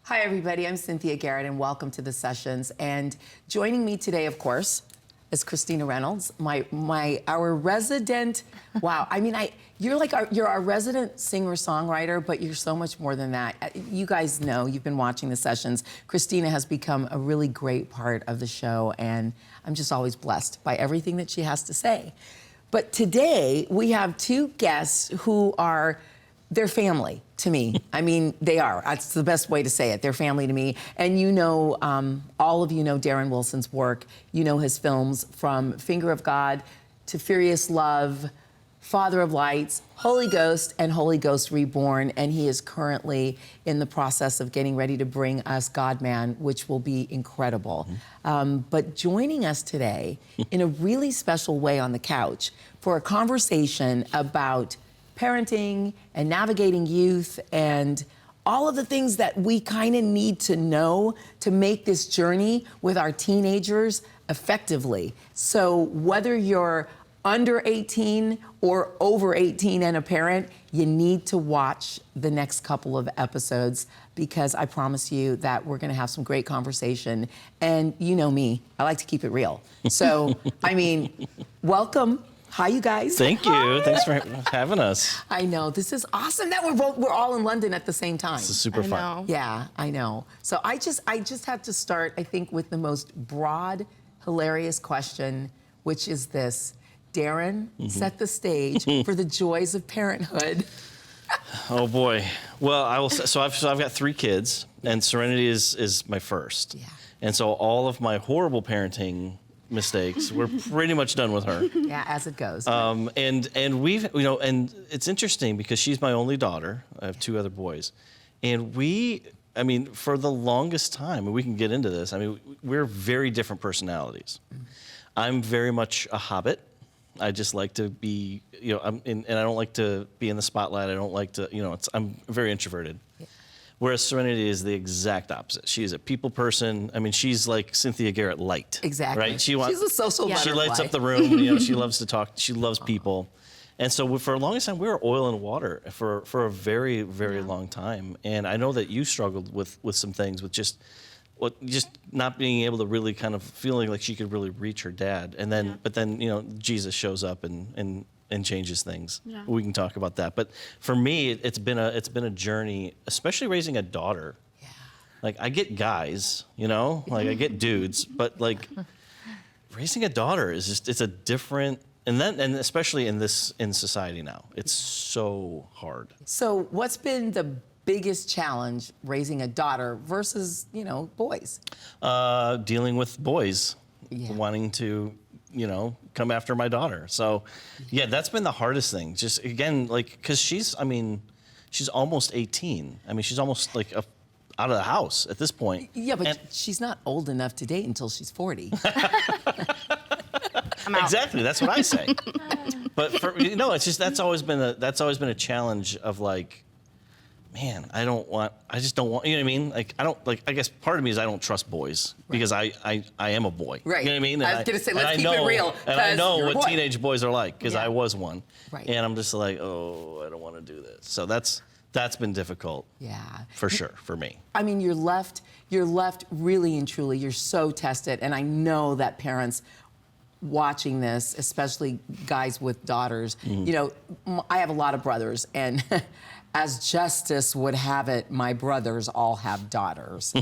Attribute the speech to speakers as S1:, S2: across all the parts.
S1: Hi, everybody. I'm Cynthia Garrett, and welcome to the sessions. And joining me today, of course, is Christina Reynolds, our resident. Wow, I mean, you're our resident singer-songwriter, but you're so much more than that. You guys know, you've been watching the sessions. Christina has become a really great part of the show, and I'm just always blessed by everything that she has to say. But today we have two guests who are. They're family to me. I mean, they are. That's the best way to say it. They're family to me. And you know, all of you know Darren Wilson's work. You know his films from Finger of God to Furious Love, Father of Lights, Holy Ghost, and Holy Ghost Reborn. And he is currently in the process of getting ready to bring us God-Man, which will be incredible. But joining us today in a really special way on the couch for a conversation about parenting and navigating youth and all of the things that we kind of need to know to make this journey with our teenagers effectively. So whether you're under 18 or over 18 and a parent, you need to watch the next couple of episodes because I promise you that we're gonna have some great conversation. And you know me, I like to keep it real. So, I mean, welcome. Hi, you guys.
S2: Thank you.
S1: Hi.
S2: Thanks for having us.
S1: I know. This is awesome that we're all in London at the same time.
S2: This is super fun.
S1: Yeah, I know. So I just have to start, I think, with the most broad, hilarious question, which is this. Darren, set the stage for the joys of parenthood.
S2: Oh boy. Well, I will. So I've got 3 kids, and Serenity is my first.
S1: Yeah.
S2: And so all of my horrible parenting mistakes, we're pretty much done with her.
S1: Yeah, as it goes.
S2: And we've, and it's interesting because she's my only daughter. I have 2 other boys, and I mean, for the longest time, and we can get into this. I mean, we're very different personalities. I'm very much a hobbit. I just like to be, and I don't like to be in the spotlight. I don't like to, I'm very introverted. Yeah. Whereas Serenity is the exact opposite. She is a people person. I mean, she's like Cynthia Garrett light.
S1: Exactly.
S2: Right?
S1: She's a social butterfly.
S2: She lights up the room. She loves to talk. She loves people. And so for the longest time, we were oil and water for a very, very long time. And I know that you struggled with some things, with just not being able to really kind of feeling like she could really reach her dad. And then, but then, Jesus shows up and changes things. Yeah. We can talk about that. But for me, it's been a journey, especially raising a daughter. Yeah. Like I get guys, like I get dudes, but like raising a daughter is just, it's a different, and especially in society now, it's so hard.
S1: So what's been the biggest challenge raising a daughter versus, boys?
S2: Dealing with boys wanting to, come after my daughter. So, yeah, that's been the hardest thing. Just, again, because she's almost 18. I mean, she's almost, out of the house at this point.
S1: Yeah, but she's not old enough to date until she's 40.
S2: Exactly, that's what I say. But, it's just, that's always been a challenge of, man, I just don't want, you know what I mean? I guess part of me is I don't trust boys because I am a boy.
S1: Right.
S2: You know what I mean?
S1: I was going to say, let's keep it real.
S2: And I know what teenage boys are like because I was one.
S1: Right.
S2: And I'm just like, oh, I don't want to do this. So that's been difficult.
S1: Yeah.
S2: For sure, for me.
S1: I mean, you're left really and truly, you're so tested. And I know that parents watching this, especially guys with daughters, I have a lot of brothers, and as justice would have it, my brothers all have daughters,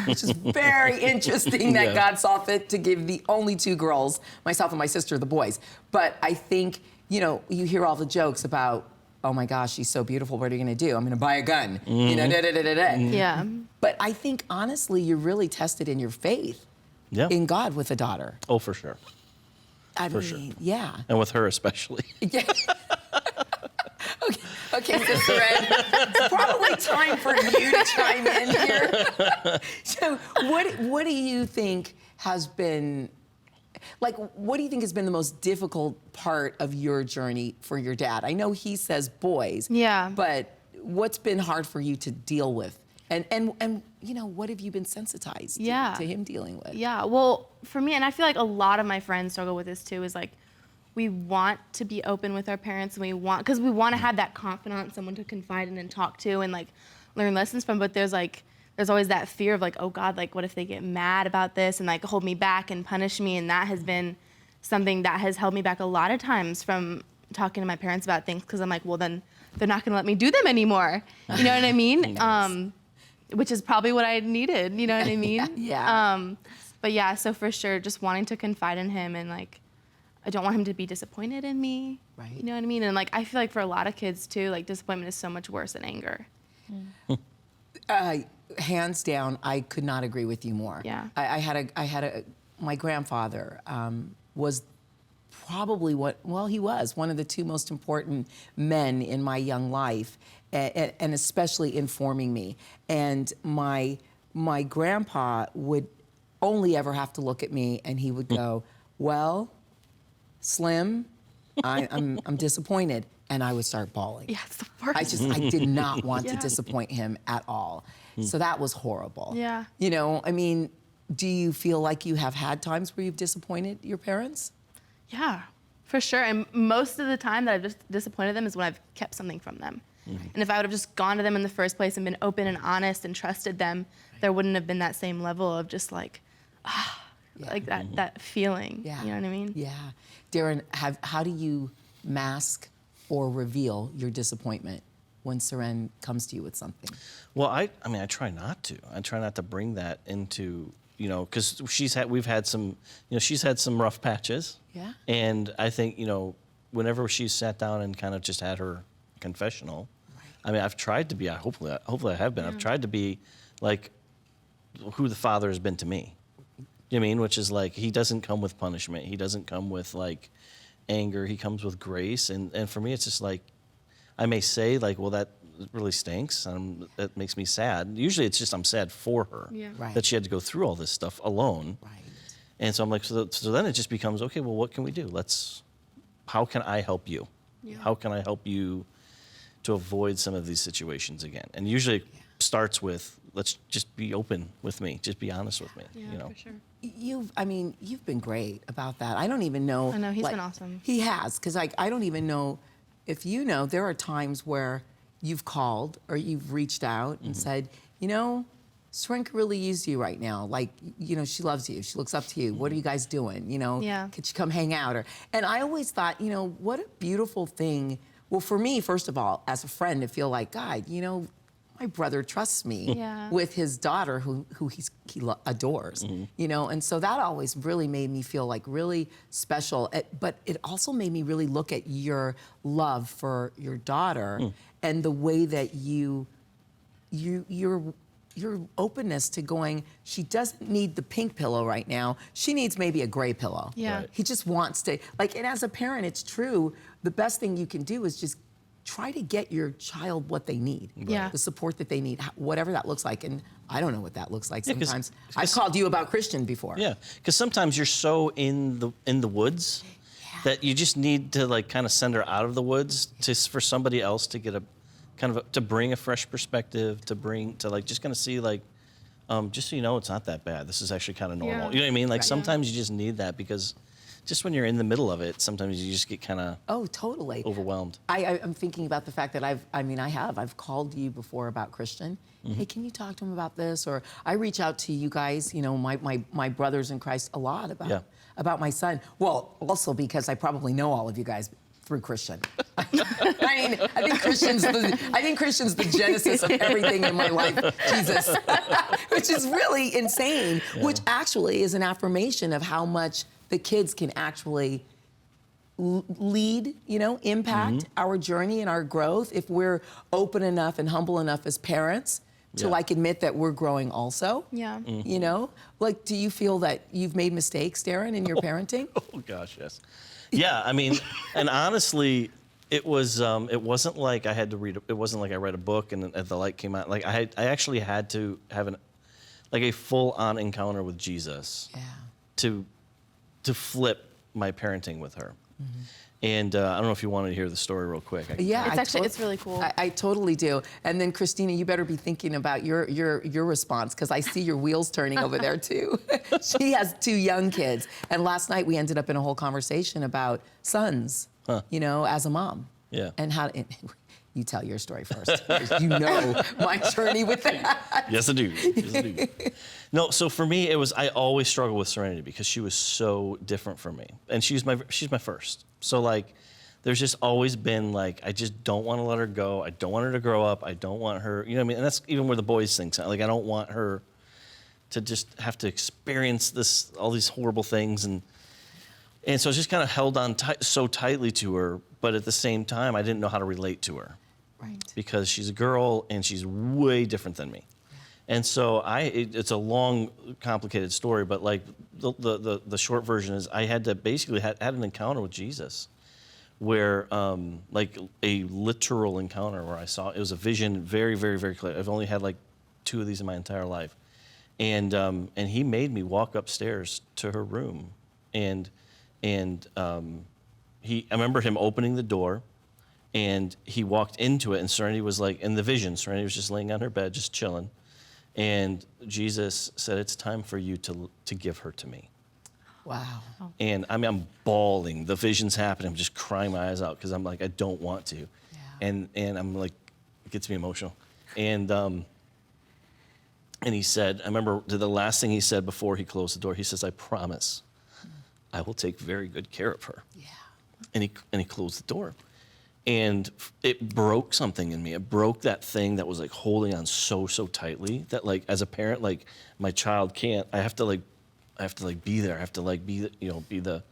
S1: which is very interesting that God saw fit to give the only 2 girls, myself and my sister, the boys. But I think, you hear all the jokes about, oh my gosh, she's so beautiful, what are you gonna do? I'm gonna buy a gun, Yeah. But I think, honestly, you're really tested in your faith in God with a daughter.
S2: Oh, for sure.
S1: I mean, yeah.
S2: And with her especially.
S1: Yeah. Okay, Sister Ed, it's probably time for you to chime in here. So what do you think has been, what do you think has been the most difficult part of your journey for your dad? I know he says boys.
S3: Yeah.
S1: But what's been hard for you to deal with? And what have you been sensitized to him dealing with?
S3: Yeah, well, for me, and I feel like a lot of my friends struggle with this too, is we want to be open with our parents, and because we want to have that confidant, someone to confide in and talk to and learn lessons from, but there's there's always that fear of like, oh God, like what if they get mad about this and like hold me back and punish me? And that has been something that has held me back a lot of times from talking to my parents about things, because I'm like, well, then they're not gonna let me do them anymore. You know what I mean?
S1: Nice.
S3: Which is probably what I needed, you know what I mean?
S1: Yeah.
S3: But yeah, so for sure, just wanting to confide in him, and like, I don't want him to be disappointed in me.
S1: Right.
S3: You know what I mean? And like, I feel like for a lot of kids too, like disappointment is so much worse than anger.
S1: Hands down, I could not agree with you more.
S3: Yeah.
S1: My grandfather was probably he was one of the two most important men in my young life, and especially informing me. And my grandpa would only ever have to look at me, and he would go, "Well, Slim, I'm disappointed," and I would start bawling.
S3: Yeah, it's the worst.
S1: I did not want to
S3: Yeah.
S1: disappoint him at all. So that was horrible.
S3: Yeah.
S1: You know, I mean, do you feel like you have had times where you've disappointed your parents?
S3: Yeah, for sure. And most of the time that I've just disappointed them is when I've kept something from them. And if I would have just gone to them in the first place and been open and honest and trusted them, there wouldn't have been that same level of just like, like that feeling.
S1: Yeah.
S3: You know what I mean?
S1: Yeah. Darren, how do you mask or reveal your disappointment when Seren comes to you with something?
S2: Well, I mean, I try not to. I try not to bring that into, you know, because she's had some rough patches.
S1: Yeah.
S2: And I think, you know, whenever she's sat down and kind of just had her confessional, I mean, I've tried to be, hopefully I have been, I've tried to be like who the father has been to me. You know what I mean? Which is like, he doesn't come with punishment. He doesn't come with like anger. He comes with grace. And for me, it's just like, I may say like, well, that really stinks. That makes me sad. Usually it's just I'm sad for her.
S3: Yeah.
S1: Right.
S2: That she had to go through all this stuff alone.
S1: Right.
S2: And so I'm like, so then it just becomes, okay, well, what can we do? How can I help you?
S3: Yeah.
S2: How can I help you to avoid some of these situations again? And usually it starts with, let's just be open with me. Just be honest with me,
S3: Yeah,
S2: you know?
S3: for sure.
S1: You've been great about that. I don't even know.
S3: I know, he's been awesome.
S1: He has, because I don't even know if you know, there are times where you've called or you've reached out and said, you know, Seren could really use you right now. Like, you know, she loves you. She looks up to you. What are you guys doing? You know,
S3: Yeah.
S1: could you come hang out? And I always thought, you know, what a beautiful thing. Well, for me, first of all, as a friend, to feel like, God, you know, my brother trusts me
S3: Yeah.
S1: with his daughter who he adores, you know? And so that always really made me feel like really special. But it also made me really look at your love for your daughter and the way that your openness to going, she doesn't need the pink pillow right now. She needs maybe a gray pillow.
S3: Yeah.
S2: Right.
S1: He just wants to, like, and as a parent, it's true, the best thing you can do is just try to get your child what they need.
S3: Yeah.
S1: The support that they need, whatever that looks like. And I don't know what that looks like
S2: Yeah, 'cause-
S1: sometimes. I've called you about Christian before.
S2: Yeah, because sometimes you're so in the woods that you just need to like kind of send her out of the woods for somebody else to get a kind of to bring a fresh perspective, to like just kind of see like, just so you know, it's not that bad. This is actually kind of normal.
S3: Yeah.
S2: You know what I mean? Like
S1: Right.
S2: sometimes you just need that, because just when you're in the middle of it, sometimes you just get kind of
S1: Oh, totally.
S2: overwhelmed.
S1: I'm thinking about the fact that I've called you before about Christian. Hey, can you talk to him about this? Or I reach out to you guys, you know, my brothers in Christ a lot about my son. Well, also because I probably know all of you guys through Christian. I mean, I think Christian's the genesis of everything in my life, Jesus, which is really insane, which actually is an affirmation of how much the kids can actually lead, you know, impact our journey and our growth if we're open enough and humble enough as parents to like admit that we're growing also.
S3: Yeah.
S1: You know, like, do you feel that you've made mistakes, Darren, in your parenting?
S2: Oh gosh, yes. Yeah, I mean, and honestly, it wasn't like I had to read. It wasn't like I read a book and the light came out. Like I actually had to have a full-on encounter with Jesus to flip my parenting with her. And I don't know if you wanted to hear the story real quick.
S1: Yeah,
S3: It's really cool.
S1: I totally do. And then Christina, you better be thinking about your response, because I see your wheels turning over there too. She has 2 young kids, and last night we ended up in a whole conversation about sons. You know, as a mom.
S2: Yeah.
S1: And how you tell your story first. You know my journey with that.
S2: Yes, I do. Yes, I do. No, so for me, I always struggled with Serenity because she was so different from me. And she's my first. So like, there's just always been like, I just don't want to let her go. I don't want her to grow up. I don't want her, you know what I mean? And that's even where the boys thing, like, I don't want her to just have to experience all these horrible things. And so I just kind of held on so tightly to her, but at the same time, I didn't know how to relate to her.
S1: Right.
S2: Because she's a girl and she's way different than me. Yeah. And so it's a long, complicated story, but like the short version is I had to basically had an encounter with Jesus where like a literal encounter where I saw, it was a vision very, very, very clear. I've only had like 2 of these in my entire life. And he made me walk upstairs to her room. And I remember him opening the door, and he walked into it, and Serenity was like, in the vision, Serenity was just laying on her bed, just chilling. And Jesus said, it's time for you to give her to me.
S1: Wow.
S2: And I mean, I'm bawling. The vision's happening. I'm just crying my eyes out because I'm like, I don't want to. Yeah. And I'm like, it gets me emotional. And he said, I remember the last thing he said before he closed the door, he says, I promise I will take very good care of her.
S1: Yeah.
S2: And he closed the door. And it broke something in me. It broke that thing that was like holding on so tightly that like as a parent, like my child can't, I have to be there. I have to like be the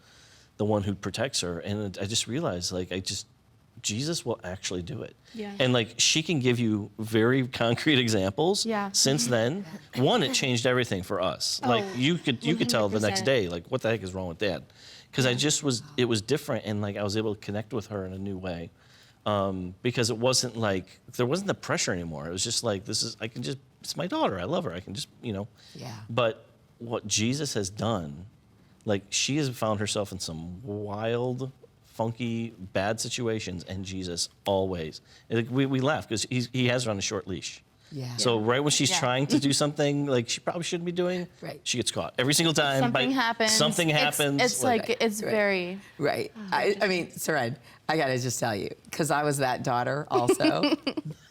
S2: one who protects her. And I just realized like Jesus will actually do it.
S3: Yeah.
S2: And like she can give you very concrete examples.
S3: Yeah.
S2: Since then, one, it changed everything for us. Like you could tell the next
S3: 100%.
S2: day, like what the heck is wrong with Dad? Because it was different, and like I was able to connect with her in a new way. Because it wasn't like there wasn't the pressure anymore. It was just like it's my daughter. I love her. I can just
S1: Yeah.
S2: But what Jesus has done, like she has found herself in some wild, funky, bad situations, and Jesus always. And we laugh because he has her on a short leash.
S1: Yeah.
S2: So right when she's trying to do something like she probably shouldn't be doing,
S1: right,
S2: she gets caught every single time.
S3: Something happens. It's like it's very
S1: right. I mean, Seren, I gotta just tell you, because I was that daughter also,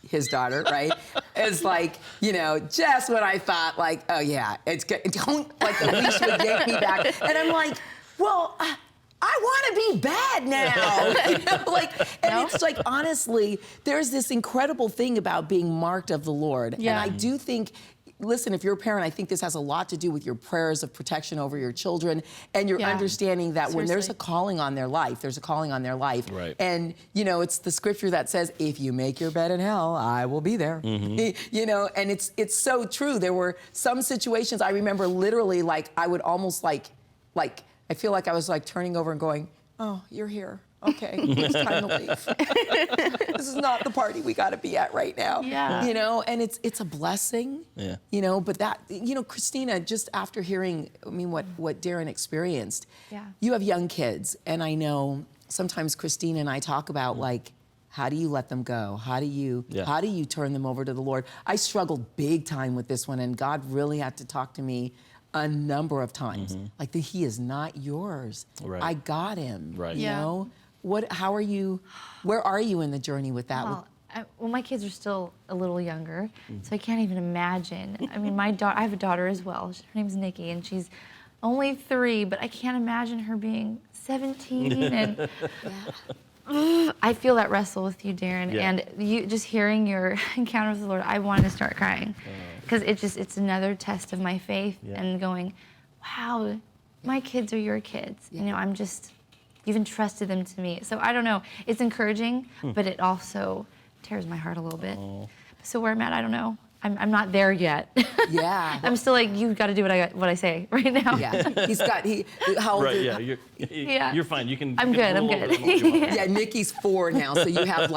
S1: his daughter, right? It's like, just when I thought like, oh yeah, it's good. Don't like the leash would yank me back, and I'm like, well. I want to be bad now. It's like, honestly, there's this incredible thing about being marked of the Lord.
S3: Yeah.
S1: And I do think, listen, if you're a parent, I think this has a lot to do with your prayers of protection over your children and your understanding that when there's a calling on their life, there's a calling on their life.
S2: Right.
S1: And, it's the scripture that says, if you make your bed in hell, I will be there. Mm-hmm. And it's so true. There were some situations I remember literally like I would almost like I feel like I was like turning over and going, oh, you're here. Okay, it's time to leave. This is not the party we got to be at right now.
S3: Yeah.
S1: And it's a blessing.
S2: Yeah.
S1: But that, Christina, just after hearing, what Darren experienced,
S3: Yeah.
S1: you have young kids, and I know sometimes Christina and I talk about like, how do you let them go? How do you turn them over to the Lord? I struggled big time with this one, and God really had to talk to me a number of times.
S2: Mm-hmm.
S1: Like, he is not yours.
S2: Right.
S1: I got him.
S2: Right.
S1: You know? How are you, where are you in the journey with that?
S4: Well, my kids are still a little younger, so I can't even imagine. I mean, I have a daughter as well. Her name's Nikki, and she's only 3, but I can't imagine her being 17. And I feel that wrestle with you, Darren.
S2: Yeah.
S4: And you just hearing your encounter with the Lord, I wanted to start crying. Because it's another test of my faith and going, wow, my kids are your kids. Yeah. You've entrusted them to me. So I don't know, it's encouraging, but it also tears my heart a little bit. So where I'm at, I don't know. I'm not there yet.
S1: Yeah.
S4: I'm still like, you got to do what I say right now.
S1: Yeah. How old
S2: Right,
S1: is,
S2: you're fine. You can.
S4: I'm good.
S1: Yeah, Nikki's 4 now, so you have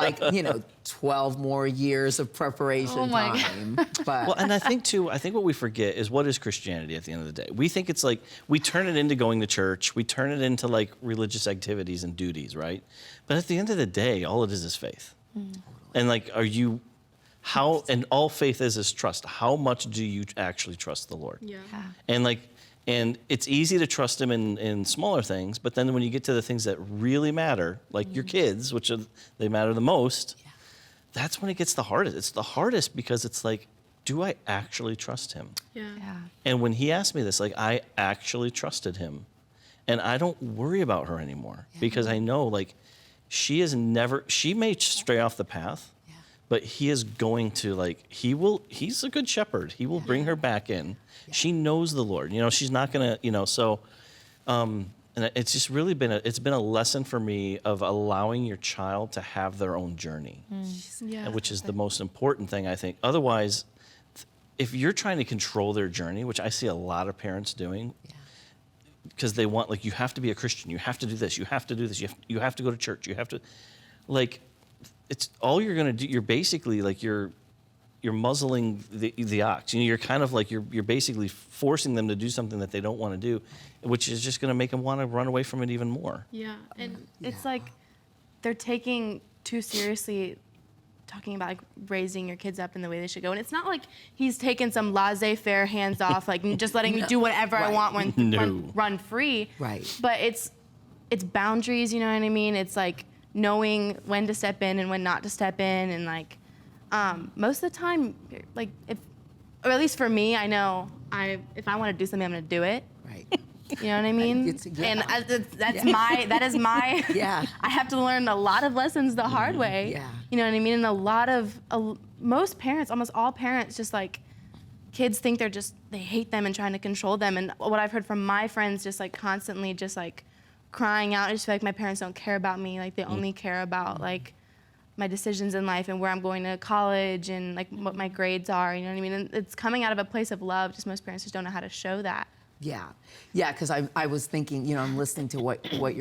S1: 12 more years of preparation time. But
S2: well, and I think what we forget is what is Christianity at the end of the day. We think it's like, we turn it into going to church, we turn it into like religious activities and duties, right? But at the end of the day, all it is faith. And like, and all faith is trust. How much do you actually trust the Lord?
S3: Yeah.
S2: And it's easy to trust him in smaller things, but then when you get to the things that really matter, like your kids, they matter the most, that's when it gets the hardest. It's the hardest because it's like, do I actually trust him?
S3: Yeah.
S2: And when he asked me this, like, I actually trusted him. And I don't worry about her anymore because I know, like, she may stray off the path, but he is going to, like, he's a good shepherd. He will bring her back in. She knows the Lord. You know, she's not going to, you know, so, and it's just really been a lesson for me of allowing your child to have their own journey, which is the most important thing, I think. Otherwise, if you're trying to control their journey, which I see a lot of parents doing, because they want, like, you have to be a Christian, you have to do this, you have to do this, you have to go to church, you have to, like, it's all you're gonna do. You're basically like you're muzzling the ox. You know, you're kind of like you're basically forcing them to do something that they don't want to do, which is just gonna make them want to run away from it even more.
S3: Yeah, and it's like they're taking too seriously talking about like raising your kids up in the way they should go, and it's not like he's taken some laissez-faire, hands-off, like just letting me do whatever I want when run free.
S1: Right.
S3: But it's boundaries. You know what I mean? It's like knowing when to step in and when not to step in, and like most of the time, like or at least for me, I know if I want to do something, I'm going to do it.
S1: Right.
S3: You know what I mean? And that is my. I have to learn a lot of lessons the hard way.
S1: Yeah.
S3: You know what I mean? And a lot of most parents, almost all parents, just like kids think they hate them and trying to control them. And what I've heard from my friends, just like constantly, just like crying out. I just feel like my parents don't care about me. Like they only care about like my decisions in life and where I'm going to college and like what my grades are. You know what I mean? And it's coming out of a place of love. Just most parents just don't know how to show that.
S1: Yeah, because I was thinking, you know, I'm listening to what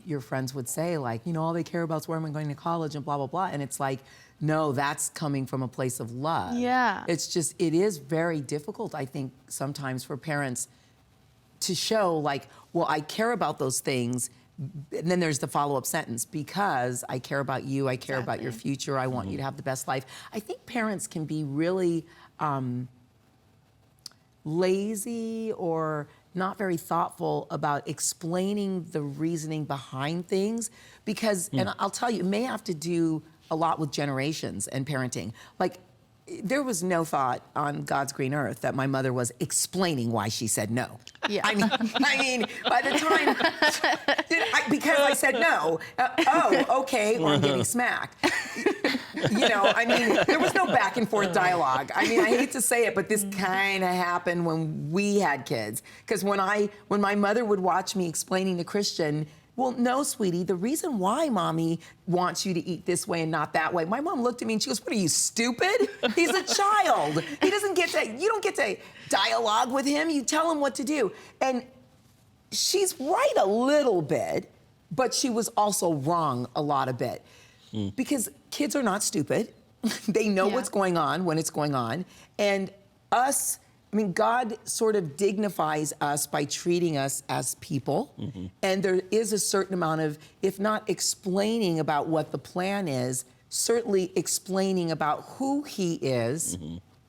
S1: your friends would say, like, you know, all they care about is where am I going to college and blah, blah, blah. And it's like, no, that's coming from a place of love.
S3: Yeah.
S1: It's just, it is very difficult, I think, sometimes for parents to show, like, well, I care about those things. And then there's the follow-up sentence, because I care about you, I care about your future, I want you to have the best life. I think parents can be really lazy or not very thoughtful about explaining the reasoning behind things, because, and I'll tell you, it may have to do a lot with generations and parenting. Like, there was no thought on God's green earth that my mother was explaining why she said no.
S3: Yeah.
S1: I mean, by the time, because I said no, oh, okay, or I'm getting smacked. You know, I mean, there was no back and forth dialogue. I mean, I hate to say it, but this kind of happened when we had kids. Because when my mother would watch me explaining to Christian, well, no, sweetie, the reason why mommy wants you to eat this way and not that way, my mom looked at me and she goes, what are you, stupid? He's a child. You don't get to dialogue with him. You tell him what to do. And she's right a little bit, but she was also wrong a lot of bit. Because kids are not stupid. They know what's going on when it's going on. And us, I mean, God sort of dignifies us by treating us as people. And there is a certain amount of, if not explaining about what the plan is, certainly explaining about who he is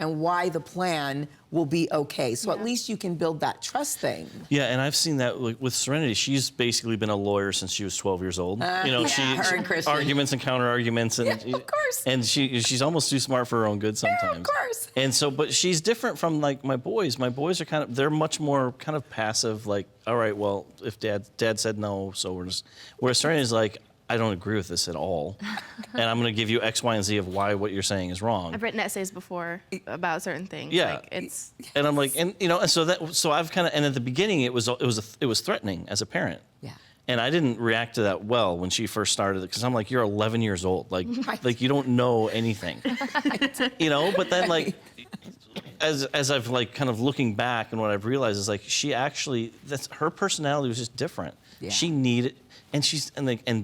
S1: and why the plan will be okay. So at least you can build that trust thing.
S2: Yeah, and I've seen that with Serenity. She's basically been a lawyer since she was 12 years old. You know,
S1: her and Christian.
S2: Arguments and counter arguments, and
S1: of course.
S2: And she's almost too smart for her own good sometimes.
S1: Yeah, of course.
S2: And so, but she's different from like my boys. My boys are they're much more kind of passive. Like, all right, well, if dad said no, so we're just. Whereas Serenity is like, I don't agree with this at all, and I'm going to give you X, Y, and Z of why what you're saying is wrong.
S3: I've written essays before about certain things.
S2: Yeah,
S3: like it's.
S2: And I'm like, and you know, and so I've kind of, and at the beginning it was threatening as a parent.
S1: Yeah.
S2: And I didn't react to that well when she first started, because I'm like, you're 11 years old, like you don't know anything, you know. But then like, as I've like kind of looking back, and what I've realized is like her personality was just different.
S1: Yeah.
S2: She needed. And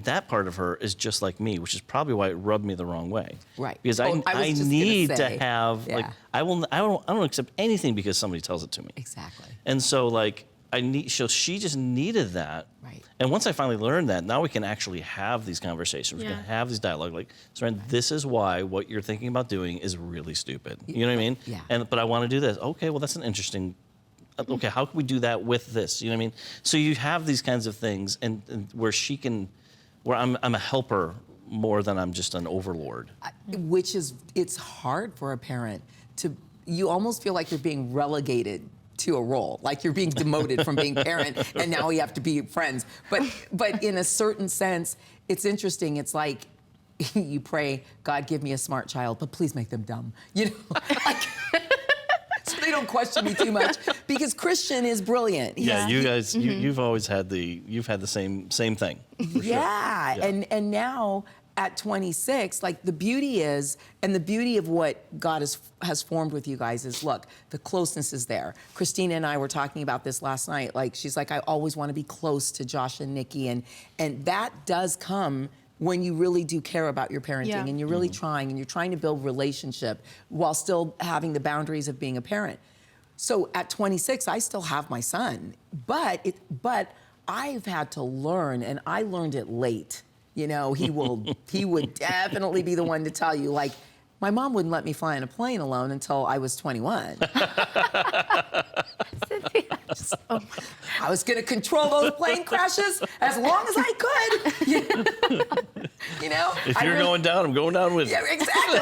S2: that part of her is just like me, which is probably why it rubbed me the wrong way.
S1: Right.
S2: Because I need to have like I don't accept anything because somebody tells it to me.
S1: Exactly.
S2: And so like she just needed that.
S1: Right.
S2: And once I finally learned that, now we can actually have these conversations. We can have these dialogue. Like, Soren, this is why what you're thinking about doing is really stupid. You know what I mean?
S1: Yeah.
S2: But I want to do this. Okay, well that's an interesting. Okay, how can we do that with this? You know what I mean? So you have these kinds of things, and where I'm a helper more than I'm just an overlord.
S1: Which is, it's hard for a parent to, you almost feel like you're being relegated to a role, like you're being demoted from being parent and now you have to be friends. But in a certain sense, it's interesting. It's like you pray, God, give me a smart child, but please make them dumb. You know, like, so they don't question me too much, because Christian is brilliant.
S2: Yeah, you guys, you've always had you've had the same thing. For
S1: Yeah,
S2: sure. Yeah.
S1: and now at 26, like the beauty is, and the beauty of what God has formed with you guys is, look, the closeness is there. Christina and I were talking about this last night. Like, she's like, I always want to be close to Josh and Nikki, and that does come when you really do care about your parenting,
S3: Yeah.
S1: and you're really trying, and you're trying to build relationship while still having the boundaries of being a parent. So at 26, I still have my son, but I've had to learn, and I learned it late. You know, he would definitely be the one to tell you, like, my mom wouldn't let me fly in a plane alone until I was 21. I was going to control those plane crashes as long as I could. You know?
S2: If you're going down, I'm going down with you.
S1: Yeah, exactly.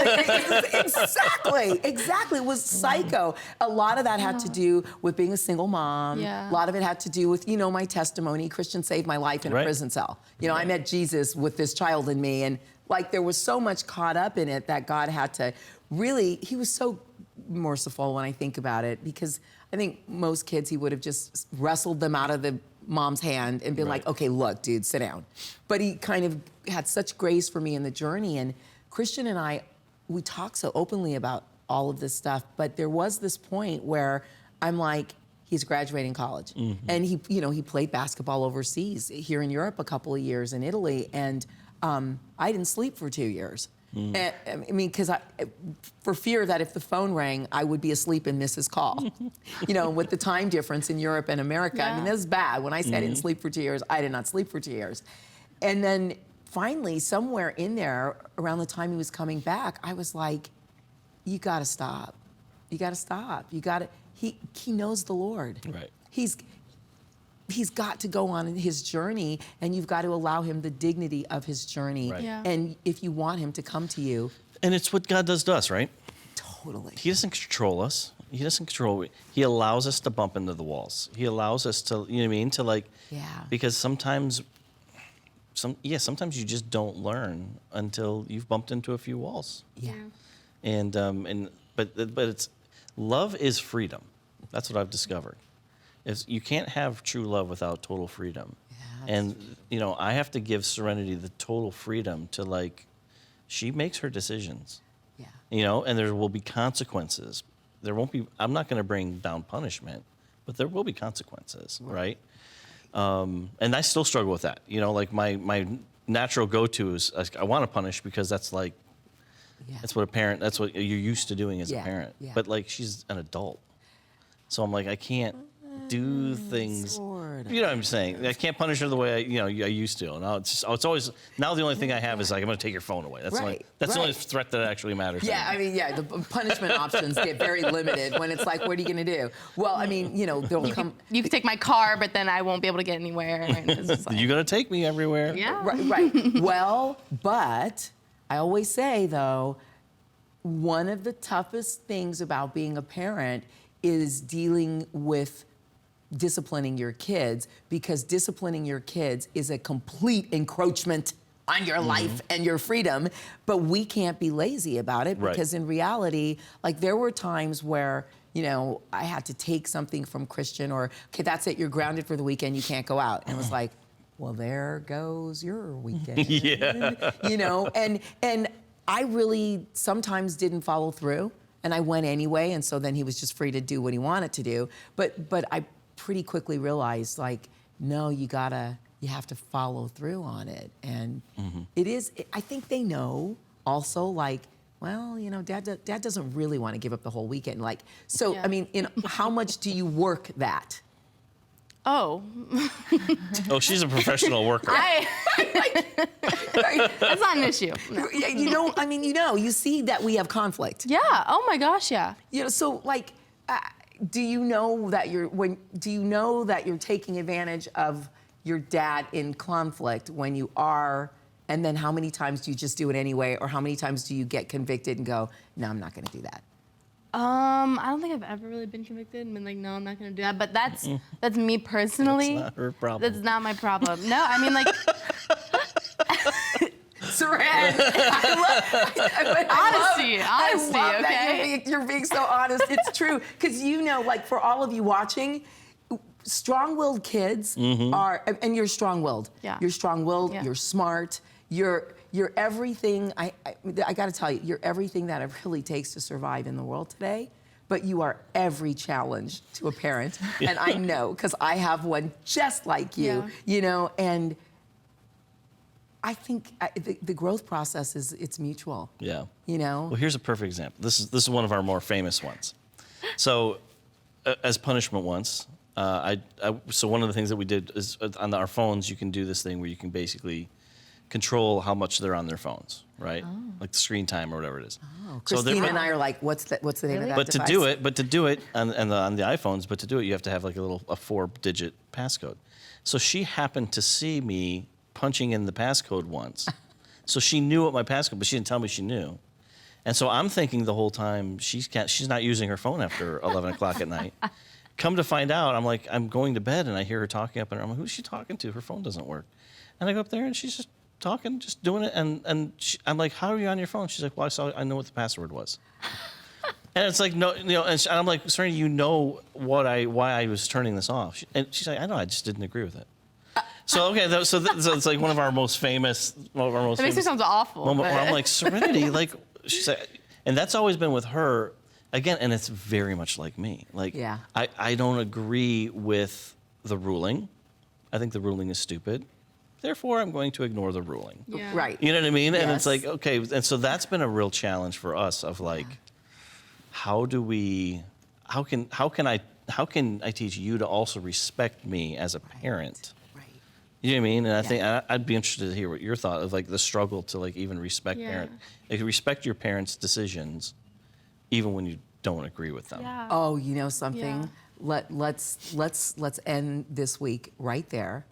S1: It was psycho. A lot of that had to do with being a single mom.
S3: Yeah.
S1: A lot of it had to do with, you know, my testimony. Christian saved my life in a
S2: Right.
S1: prison cell. You know, I met Jesus with this child in me, and like there was so much caught up in it that God had to really, he was so merciful when I think about it, because I think most kids, he would have just wrestled them out of the mom's hand and been
S2: Right.
S1: like, okay, look, dude, sit down. But he kind of had such grace for me in the journey. And Christian and I, we talk so openly about all of this stuff, but there was this point where I'm like, he's graduating college. And he, you know, he played basketball overseas, here in Europe a couple of years, in Italy. And I didn't sleep for 2 years. And, I mean, because for fear that if the phone rang, I would be asleep and miss his call. You know, with the time difference in Europe and America. I mean, this is bad. When I say I didn't sleep for 2 years, I did not sleep for 2 years. And then finally, somewhere in there, around the time he was coming back, I was like, you gotta stop. You gotta stop. You gotta, he knows the Lord.
S2: Right.
S1: He's got to go on his journey, and you've got to allow him the dignity of his journey.
S2: Right.
S3: Yeah.
S1: And if you want him to come to you,
S2: And it's what God does to us, right?
S1: totally.
S2: He doesn't control us. He doesn't control. He allows us to bump into the walls. He allows us to, you know what I mean, to like.
S1: Yeah.
S2: Because sometimes you just don't learn until you've bumped into a few walls.
S1: Yeah.
S2: But it's love is freedom. That's what I've discovered. Is you can't have true love without total freedom.
S1: Yeah,
S2: And you know, I have to give Serenity the total freedom to, like, she makes her decisions.
S1: Yeah.
S2: You know, and there will be consequences. There won't be. I'm not going to bring down punishment, but there will be consequences, right? And I still struggle with that. You know, like my natural go-to is I want to punish because that's like
S1: Yeah.
S2: that's what you're used to doing as a
S1: Yeah,
S2: parent.
S1: yeah.
S2: But like she's an adult, so I'm like I can't do things.
S1: Lord.
S2: You know what I'm saying? I can't punish her the way I used to. Now it's always now the only thing I have is like I'm going to take your phone away. That's
S1: Right,
S2: the only
S1: right.
S2: threat that actually matters.
S1: Yeah, I mean, yeah, the punishment options get very limited when it's like, what are you going to do? Well, I mean, you know, there'll come.
S3: You can take my car, but then I won't be able to get anywhere. And it's just like,
S2: You're going to take me everywhere.
S3: yeah.
S1: Right. Well, but I always say, though, one of the toughest things about being a parent is dealing with disciplining your kids, because disciplining your kids is a complete encroachment on your life and your freedom, but we can't be lazy about it,
S2: Right.
S1: because in reality, like there were times where, you know, I had to take something from Christian, or, okay, that's it, you're grounded for the weekend, you can't go out. And it was like, well, there goes your weekend.
S2: Yeah.
S1: You know, and I really sometimes didn't follow through, and I went anyway, and so then he was just free to do what he wanted to do. But I pretty quickly realized, like, no, you have to follow through on it. And I think they know also, like, well, you know, dad doesn't really want to give up the whole weekend. Like, so,
S3: Yeah.
S1: I mean, how much do you work that?
S3: Oh,
S2: Oh, she's a professional worker.
S3: that's not an issue. No.
S1: You know, I mean, you see that we have conflict.
S3: Yeah. Oh my gosh. Yeah.
S1: You know, so like, do you know that you're taking advantage of your dad in conflict when you are And then how many times do you just do it anyway? Or how many times do you get convicted and go, no, I'm not gonna do that?
S3: I don't think I've ever really been convicted and been like, no, I'm not gonna do that. But that's me personally.
S2: That's not her problem.
S3: That's not my problem. No, I mean like
S1: Saran,
S3: honesty,
S1: I love
S3: okay?
S1: that you're being so honest. It's true, because like for all of you watching, strong-willed kids are, and you're strong-willed.
S3: Yeah.
S1: You're strong-willed.
S3: Yeah.
S1: You're smart. You're everything. I got to tell you, you're everything that it really takes to survive in the world today. But you are every challenge to a parent, and I know because I have one just like you.
S3: Yeah.
S1: And I think the growth process it's mutual.
S2: Yeah.
S1: Well,
S2: here's a perfect example. This is one of our more famous ones. So, as punishment once, so one of the things that we did is on our phones, you can do this thing where you can basically control how much they're on their phones, right? Like the screen time or whatever it is.
S1: Oh. Christina and I are like, what's the name of that
S2: But
S1: device?
S2: to do it on the iPhones, but to do it, you have to have like a 4-digit passcode. So she happened to see me punching in the passcode once. So she knew what my passcode, but she didn't tell me she knew. And so I'm thinking the whole time she's not using her phone after 11 o'clock at night. Come to find out, I'm like, I'm going to bed and I hear her talking up in her. I'm like, who's she talking to? Her phone doesn't work. And I go up there and she's just talking, just doing it. And I'm like, how are you on your phone? She's like, well, I know what the password was. And it's like, no, and I'm like, Serenity, you know why I was turning this off. And she's like, I know, I just didn't agree with it. So okay, so it's like one of our most famous.
S3: It makes me sound awful.
S2: Moment where I'm like, Serenity, like she's like, and that's always been with her. Again, and it's very much like me. Like,
S1: yeah.
S2: I don't agree with the ruling. I think the ruling is stupid. Therefore, I'm going to ignore the ruling.
S3: Yeah.
S1: Right.
S2: You know what I mean? And it's
S1: Yes.
S2: like, okay, and so that's been a real challenge for us of like, how can I teach you to also respect me as a parent?
S1: Right.
S2: You know what I mean? And I think I'd be interested to hear what your thought of like the struggle to like even respect respect your parents' decisions, even when you don't agree with them.
S3: Yeah.
S1: Oh, you know something?
S3: Yeah.
S1: Let's end this week right there.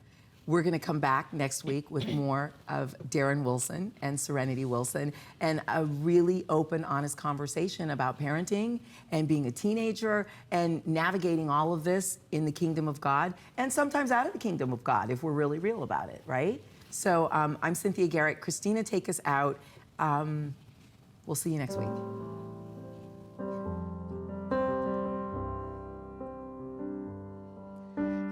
S1: We're going to come back next week with more of Darren Wilson and Serenity Wilson and a really open, honest conversation about parenting and being a teenager and navigating all of this in the kingdom of God and sometimes out of the kingdom of God if we're really real about it, right? So I'm Cynthia Garrett. Christina, take us out. We'll see you next week.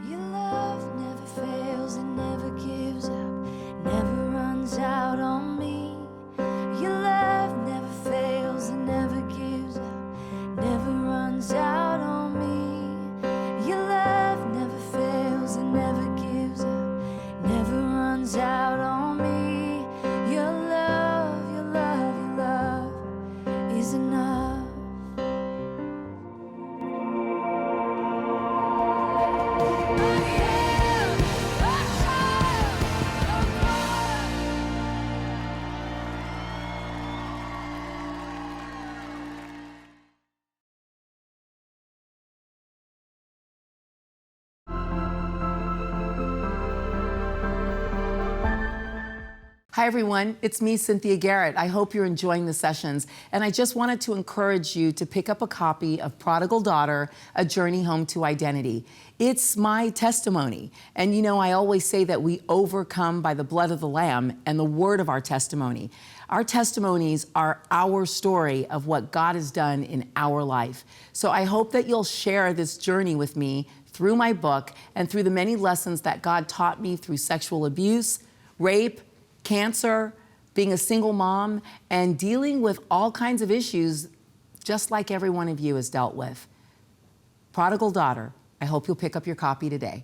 S5: Your love never fails, it never gives up, never runs out on me. Your love never fails, it never gives up, never runs out on me. Your love never fails, it never gives up, never runs out on me. Your love, your love, your love is enough.
S1: Hi, everyone. It's me, Cynthia Garrett. I hope you're enjoying the sessions. And I just wanted to encourage you to pick up a copy of Prodigal Daughter, A Journey Home to Identity. It's my testimony. And you know, I always say that we overcome by the blood of the Lamb and the word of our testimony. Our testimonies are our story of what God has done in our life. So I hope that you'll share this journey with me through my book and through the many lessons that God taught me through sexual abuse, rape, cancer, being a single mom, and dealing with all kinds of issues just like every one of you has dealt with. Prodigal Daughter. I hope you'll pick up your copy today.